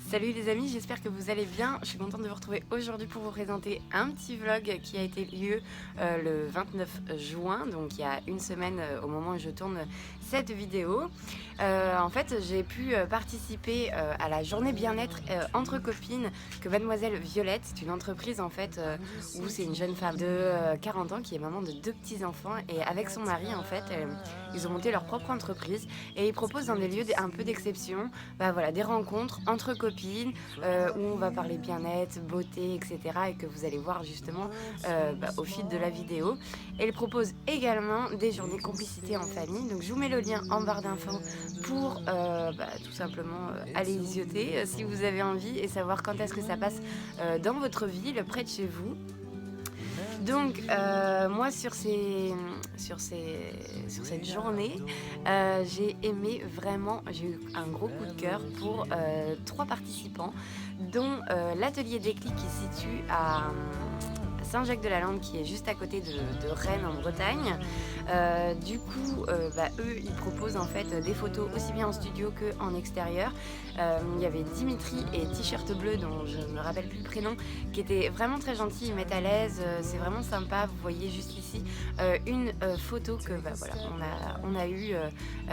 Salut les amis, j'espère que vous allez bien. Je suis contente de vous retrouver aujourd'hui pour vous présenter un petit vlog qui a été lieu le 29 juin, donc il y a une semaine au moment où je tourne cette vidéo. En fait, j'ai pu participer à la journée bien-être entre copines que Mademoiselle Violette, c'est une entreprise en fait où c'est une jeune femme de 40 ans qui est maman de 2 petits-enfants et avec son mari en fait, ils ont monté leur propre entreprise et ils proposent dans des lieux un peu d'exception, voilà, des rencontres entre copines où on va parler bien-être, beauté, etc. et que vous allez voir justement au fil de la vidéo. Et ils proposent également des journées complicité en famille. Donc je vous mets le lien en barre d'infos pour tout simplement aller y zioter si vous avez envie et savoir quand est-ce que ça passe dans votre ville, près de chez vous. Donc moi sur cette journée, j'ai aimé vraiment, j'ai eu un gros coup de cœur pour 3 participants, dont l'atelier Déclic qui se situe à Saint-Jacques-de-la-Lande, qui est juste à côté de Rennes en Bretagne. Du coup, eux, ils proposent en fait des photos aussi bien en studio qu'en extérieur. Il y avait Dimitri et T-shirt bleu, dont je ne me rappelle plus le prénom, qui étaient vraiment très gentils, ils mettent à l'aise, c'est vraiment sympa. Vous voyez juste ici une photo que on a eu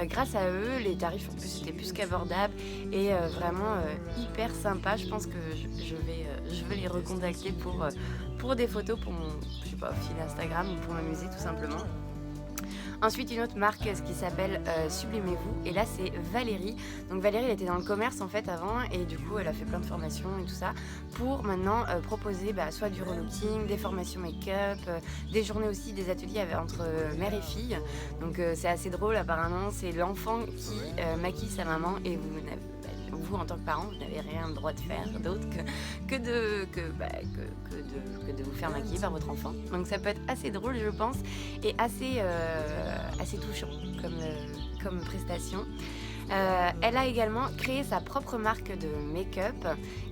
grâce à eux. Les tarifs en plus étaient plus qu'abordables et vraiment hyper sympa. Je pense que je vais les recontacter pour des photos pour mon fil Instagram ou pour m'amuser tout simplement. Ensuite, une autre marque qui s'appelle Sublimez-vous, et là c'est Valérie. Donc Valérie, elle était dans le commerce en fait avant, et du coup elle a fait plein de formations et tout ça pour maintenant proposer soit du relooking, des formations make-up, des journées aussi, des ateliers entre mère et fille. Donc c'est assez drôle apparemment, c'est l'enfant qui maquille sa maman et vous en tant que parent, vous n'avez rien le droit de faire d'autre que de vous faire maquiller par votre enfant. Donc ça peut être assez drôle je pense et assez touchant comme prestation. Elle a également créé sa propre marque de make-up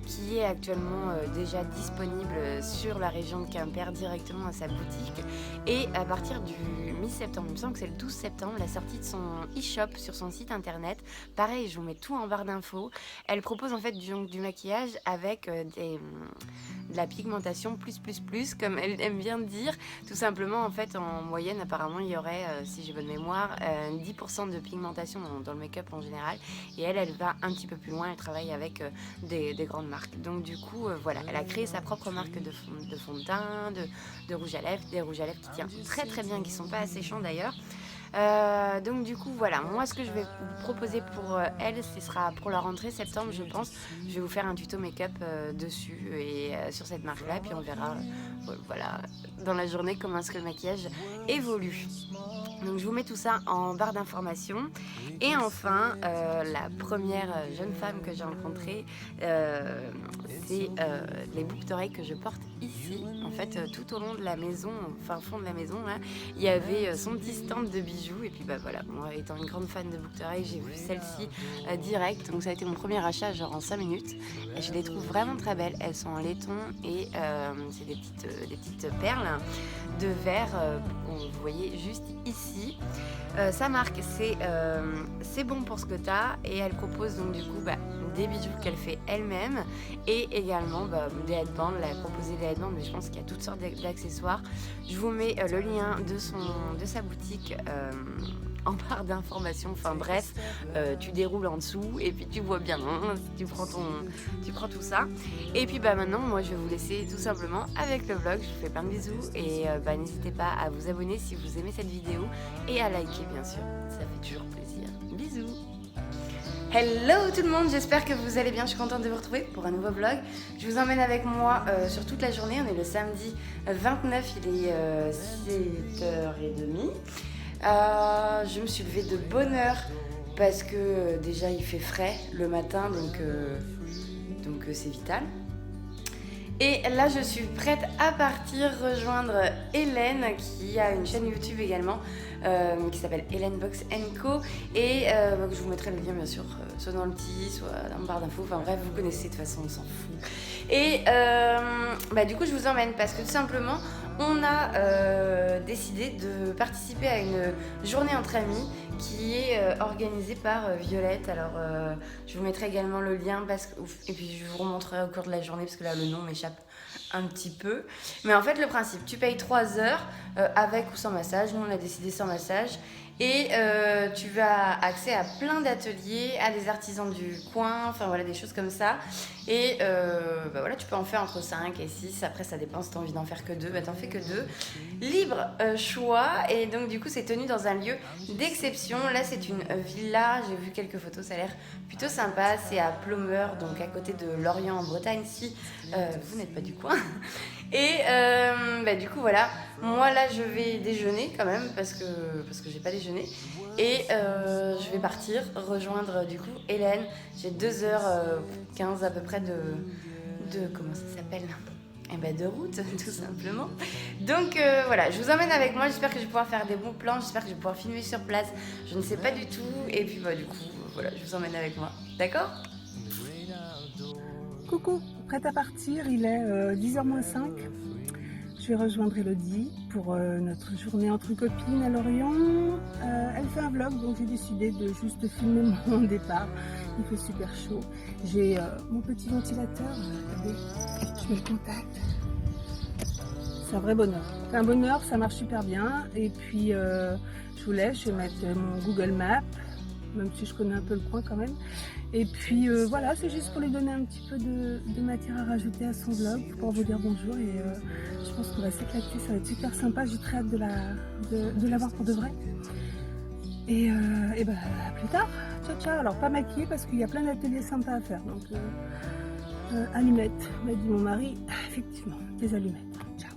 qui est actuellement déjà disponible sur la région de Quimper directement à sa boutique, et à partir du mi-septembre, il me semble que c'est le 12 septembre, la sortie de son e-shop sur son site internet. Pareil, je vous mets tout en barre d'infos. Elle propose en fait du maquillage avec de la pigmentation plus, comme elle aime bien dire. Tout simplement, en fait, en moyenne, apparemment, il y aurait, si j'ai bonne mémoire, 10% de pigmentation dans le make-up en général. Et elle va un petit peu plus loin, elle travaille avec des grandes marques. Donc du coup, elle a créé sa propre marque de fond de teint, de rouge à lèvres, des rouges à lèvres qui tiennent très très bien, qui sont pas asséchants d'ailleurs. Donc du coup voilà, moi ce que je vais vous proposer pour elle, ce sera pour la rentrée septembre je pense. Je vais vous faire un tuto make-up dessus et sur cette marque là, puis on verra dans la journée comment est-ce que le maquillage évolue. Donc je vous mets tout ça en barre d'informations. Et enfin, la première jeune femme que j'ai rencontrée, c'est les boucles d'oreilles que je porte ici. En fait, tout au long de la maison, au fin fond de la maison, là, il y avait son petit stand de bijoux. Et puis moi étant une grande fan de boucles d'oreilles, j'ai vu celle-ci direct. Donc ça a été mon premier achat, genre en 5 minutes. Et je les trouve vraiment très belles. Elles sont en laiton et c'est des petites perles de verre vous voyez juste ici. Sa marque c'est bon pour ce que t'as, et elle propose donc du coup des bijoux qu'elle fait elle-même et également des headbands. Elle a proposé des headbands, mais je pense qu'il y a toutes sortes d'accessoires. Je vous mets le lien de sa boutique en barre d'informations. Enfin bref, tu déroules en dessous et puis tu vois bien, tu prends tout ça. Et puis maintenant, moi je vais vous laisser tout simplement avec le vlog. Je vous fais plein de bisous et n'hésitez pas à vous abonner si vous aimez cette vidéo et à liker bien sûr, ça fait toujours plaisir. Bisous. Hello tout le monde, j'espère que vous allez bien, je suis contente de vous retrouver pour un nouveau vlog. Je vous emmène avec moi sur toute la journée, on est le samedi 29, il est 7h30. Je me suis levée de bonne heure parce que déjà il fait frais le matin, donc c'est vital. Et là je suis prête à partir rejoindre Hélène qui a une chaîne YouTube également qui s'appelle Hélène Box & Co, et je vous mettrai le lien bien sûr soit dans le petit, soit dans le barre d'infos, enfin bref vous connaissez, de toute façon on s'en fout. Et du coup je vous emmène parce que tout simplement on a décidé de participer à une journée entre amis qui est organisé par Violette. Alors je vous mettrai également le lien et puis je vous remontrerai au cours de la journée parce que là le nom m'échappe un petit peu. Mais en fait le principe, tu payes 3 heures avec ou sans massage. Nous on a décidé sans massage. Et tu as accès à plein d'ateliers, à des artisans du coin, enfin voilà, des choses comme ça. Et voilà, tu peux en faire entre 5 et 6. Après, ça dépend si tu as envie d'en faire que 2, t'en fais que 2. Libre choix. Et donc, du coup, c'est tenu dans un lieu d'exception. Là, c'est une villa. J'ai vu quelques photos, ça a l'air plutôt sympa. C'est à Plomeur, donc à côté de Lorient en Bretagne, si vous n'êtes pas du coin. Et du coup voilà, moi là je vais déjeuner quand même parce que j'ai pas déjeuné. Et je vais partir rejoindre du coup Hélène. J'ai 2h15 à peu près de comment ça s'appelle, de route tout simplement. Donc voilà, je vous emmène avec moi. J'espère que je vais pouvoir faire des bons plans. J'espère que je vais pouvoir filmer sur place. Je ne sais pas du tout. Et puis du coup voilà, je vous emmène avec moi. D'accord ? Coucou, prête à partir, il est 10h-5. Je vais rejoindre Elodie pour notre journée entre copines à Lorient. Elle fait un vlog, donc j'ai décidé de juste filmer mon départ. Il fait super chaud. J'ai mon petit ventilateur, regardez, je mets le contact. C'est un vrai bonheur. C'est un bonheur, ça marche super bien. Et puis je vous laisse, je vais mettre mon Google Maps, même si je connais un peu le coin quand même. Et puis voilà, c'est juste pour lui donner un petit peu de matière à rajouter à son vlog, pour vous dire bonjour. Et je pense qu'on va s'éclater, ça va être super sympa. J'ai très hâte de la voir pour de vrai. Et à plus tard. Ciao ciao. Alors pas maquillée parce qu'il y a plein d'ateliers sympas à faire. Donc allumettes, m'a dit mon mari. Effectivement, des allumettes. Ciao.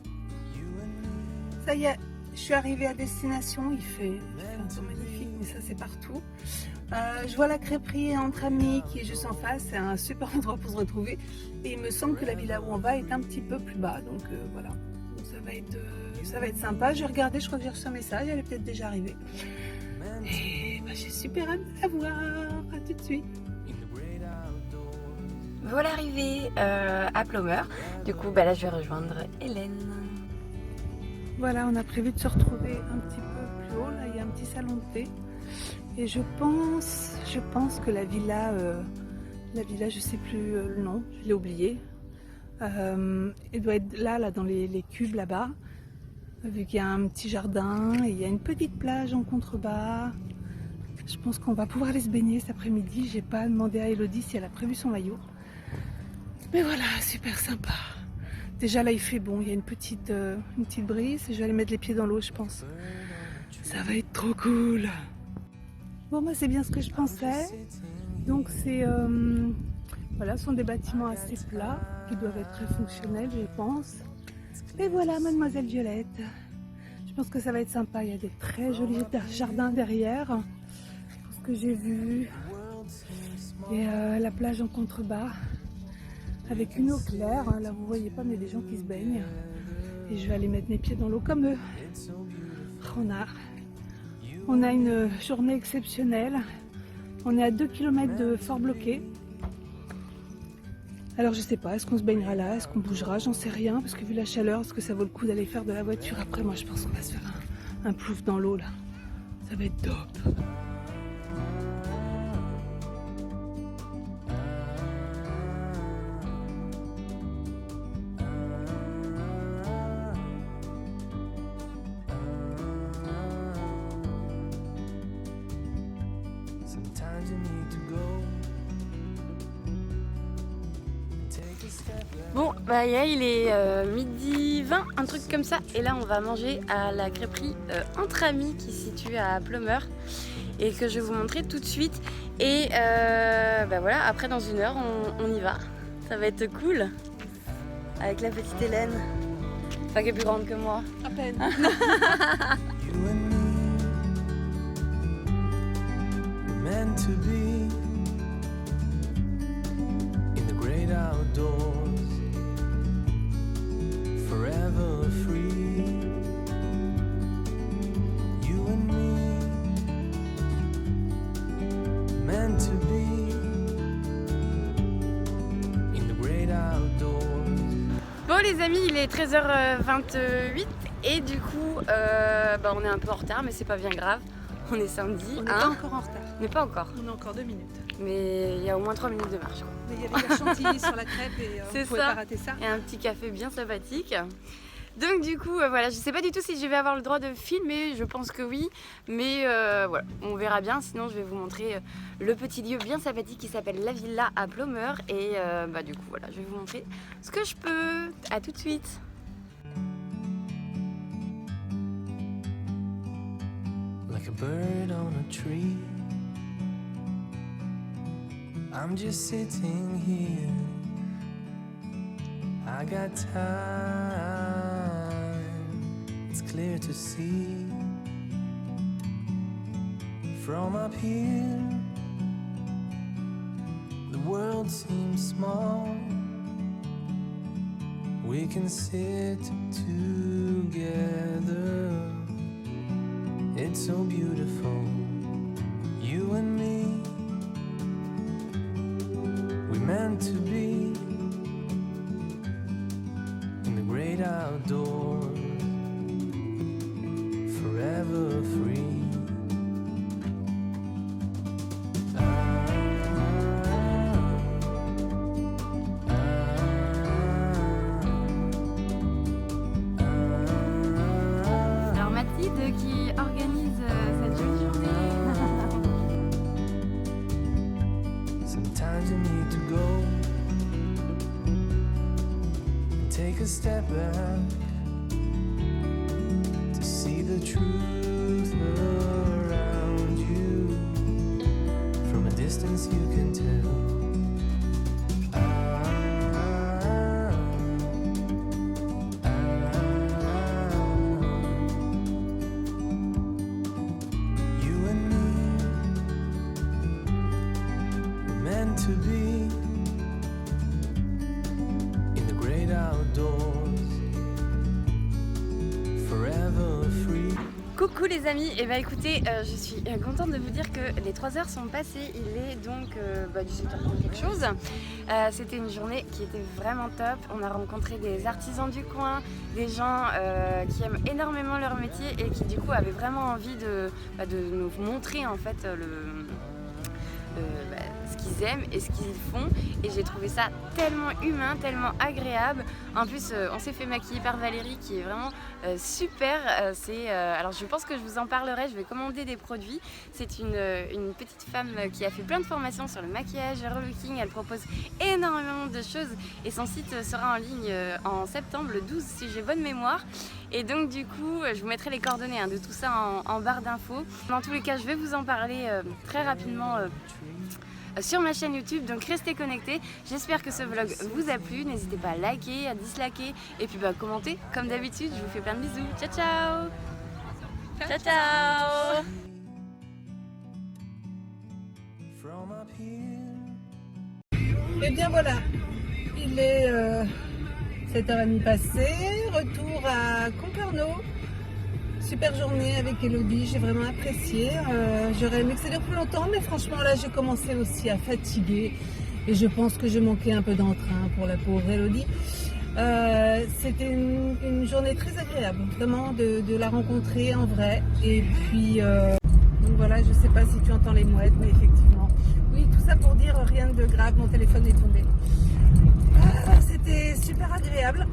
Ça y est, je suis arrivée à destination. Il fait un temps magnifique, mais ça c'est partout. Je vois la crêperie entre amis qui est juste en face, c'est un super endroit pour se retrouver. Et il me semble que la villa où on va est un petit peu plus bas, donc voilà. Donc, ça va être sympa. Je vais regarder, je crois que j'ai reçu un message, elle est peut-être déjà arrivée. Et j'ai super hâte de la voir. À tout de suite. Voilà arrivé à Plomeur. Du coup là je vais rejoindre Hélène. Voilà, on a prévu de se retrouver un petit peu plus haut. Là il y a un petit salon de thé. Et je pense que la villa, je sais plus le nom, je l'ai oublié. Elle doit être là dans les cubes là-bas, vu qu'il y a un petit jardin et il y a une petite plage en contrebas. Je pense qu'on va pouvoir aller se baigner cet après-midi. J'ai pas demandé à Elodie si elle a prévu son maillot. Mais voilà, super sympa. Déjà là il fait bon, il y a une petite brise. Je vais aller mettre les pieds dans l'eau, je pense. Ça va être trop cool. Bon, moi c'est bien ce que je pensais. Donc c'est voilà, ce sont des bâtiments assez plats qui doivent être très fonctionnels, je pense. Et voilà, mademoiselle Violette. Je pense que ça va être sympa. Il y a des très jolis jardins derrière, ce que j'ai vu. Et la plage en contrebas avec une eau claire. Là vous voyez pas, mais il y a des gens qui se baignent. Et je vais aller mettre mes pieds dans l'eau comme eux. On a une journée exceptionnelle. On est à 2 km de Fort Bloquet. Alors je sais pas, est-ce qu'on se baignera là, est-ce qu'on bougera, j'en sais rien. Parce que vu la chaleur, est-ce que ça vaut le coup d'aller faire de la voiture après? Moi je pense qu'on va se faire un plouf dans l'eau là. Ça va être top. Bon, il est 12h20, un truc comme ça. Et là, on va manger à la crêperie Entre Amis qui se situe à Plomeur et que je vais vous montrer tout de suite. Et voilà, après dans 1 heure, on y va. Ça va être cool. Avec la petite Hélène. Enfin, qui est plus grande que moi. À peine. Meant to be in the great outdoors, forever free. You and me, meant to be in the great outdoors. Bon les amis, il est 13h28 et du coup on est un peu en retard mais c'est pas bien grave. On est samedi. On n'est pas encore en retard. On n'est pas encore. On a encore 2 minutes. Mais il y a au moins 3 minutes de marche. Quoi. Mais il y avait de la chantilly sur la crêpe et on ne pouvait pas rater ça. Et un petit café bien sympathique. Donc du coup, voilà, je sais pas du tout si je vais avoir le droit de filmer, je pense que oui. Mais voilà, on verra bien. Sinon, je vais vous montrer le petit lieu bien sympathique qui s'appelle La Villa à Plomeur. Et du coup, voilà, je vais vous montrer ce que je peux. À tout de suite. Like a bird on a tree, I'm just sitting here. I got time, it's clear to see. From up here, the world seems small. We can sit together. It's so beautiful, you and me. We meant to be in the great outdoors, forever free. Alors Mathilde qui organise cette jolie journée. Sometimes you need to go and take a step back to see the truth around you. From a distance you can tell. You and me were meant to be in the great outdoors, forever free. Coucou les amis, et écoutez, je suis contente de vous dire que les 3 heures sont passées, il est donc 17h quelque chose. C'était une journée qui était vraiment top, on a rencontré des artisans du coin, des gens qui aiment énormément leur métier et qui du coup avaient vraiment envie de nous montrer en fait ce qu'ils aiment et ce qu'ils font, et j'ai trouvé ça tellement humain, tellement agréable. En plus on s'est fait maquiller par Valérie qui est vraiment super. Alors je pense que je vous en parlerai, je vais commander des produits. C'est une petite femme qui a fait plein de formations sur le maquillage, le relooking, elle propose énormément de choses et son site sera en ligne en septembre, le 12 si j'ai bonne mémoire. Et donc du coup je vous mettrai les coordonnées de tout ça en barre d'infos. Dans tous les cas je vais vous en parler très rapidement sur ma chaîne YouTube, donc restez connectés. J'espère que ce vlog vous a plu, n'hésitez pas à liker, à disliker et puis commenter comme d'habitude. Je vous fais plein de bisous, ciao ciao. Ciao ciao. From up here. Et bien voilà, il est 7h30 passée, retour à Concarneau. Super journée avec Elodie, j'ai vraiment apprécié. J'aurais aimé que ça dure plus longtemps, mais franchement là j'ai commencé aussi à fatiguer et je pense que je manquais un peu d'entrain pour la pauvre Elodie. C'était une journée très agréable, vraiment de la rencontrer en vrai. Et puis donc voilà, je sais pas si tu entends les mouettes, mais effectivement, oui, tout ça pour dire rien de grave, mon téléphone est tombé. C'était super agréable.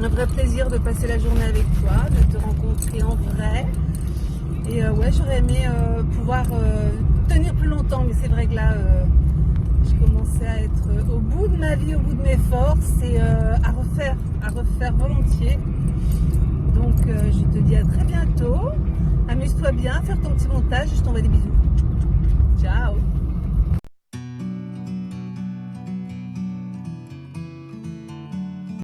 Un vrai plaisir de passer la journée avec toi, de te rencontrer en vrai. Et ouais, j'aurais aimé pouvoir tenir plus longtemps, mais c'est vrai que là, je commençais à être au bout de ma vie, au bout de mes forces et à refaire volontiers. Donc je te dis à très bientôt. Amuse-toi bien, faire ton petit montage, je t'envoie des bisous. Ciao.